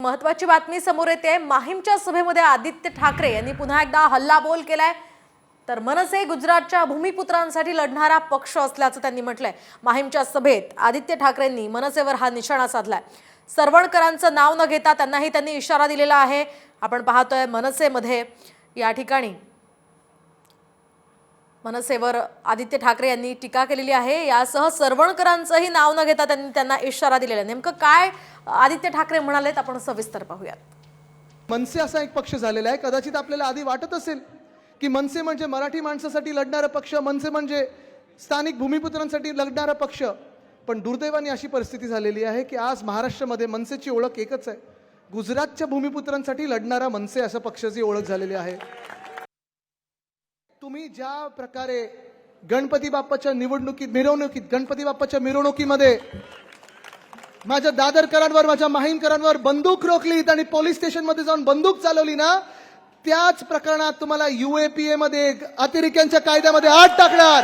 महत्वाची बातमी समोर येते। माहीमच्या सभेमध्ये आदित्य ठाकरे यांनी पुन्हा एकदा हल्लाबोल केलाय। तर मनसे गुजरातच्या भूमिपुत्रांसाठी लढणारा पक्ष असल्याचं त्यांनी म्हटलंय। माहीमच्या सभेत आदित्य ठाकरेंनी मनसेवर हा निशाणा साधलाय। सरवणकरांचं नाव न घेता त्यांनाही त्यांनी इशारा दिलेला आहे। आपण पाहतोय मनसेमध्ये या ठिकाणी मनसेवर आदित्य ठाकरे यांनी टीका केलेली आहे। यासह सरवणकरांचंही नाव न घेता त्यांना इशारा दिलेला आहे। नेमकं काय आदित्य ठाकरे म्हणालेत आपण सविस्तर पाहूयात। मनसे असा एक पक्ष झालेला आहे। कदाचित आपल्याला आधी वाटत असेल की मनसे म्हणजे मराठी माणसासाठी लढणारा पक्ष, मनसे म्हणजे स्थानिक भूमिपुत्रांसाठी लढणारा पक्ष, पण दुर्दैवाने अशी परिस्थिती झालेली आहे की आज महाराष्ट्रामध्ये मनसेची ओळख एकच आहे, गुजरातच्या भूमिपुत्रांसाठी लढणारा मनसे अशा पक्षाची ओळख झालेली आहे। तुम्ही ज्या प्रकारे गणपती बाप्पाच्या मिरवणुकीत गणपती बाप्पाच्या मिरवणुकीमध्ये माझ्या दादरकरांवर, माझ्या माहीमकरांवर बंदूक रोखलीत आणि पोलीस स्टेशनमध्ये जाऊन बंदूक चालवली ना, त्याच प्रकरणात तुम्हाला UAPA मध्ये अतिरेक्यांच्या कायद्यामध्ये हात टाकणार।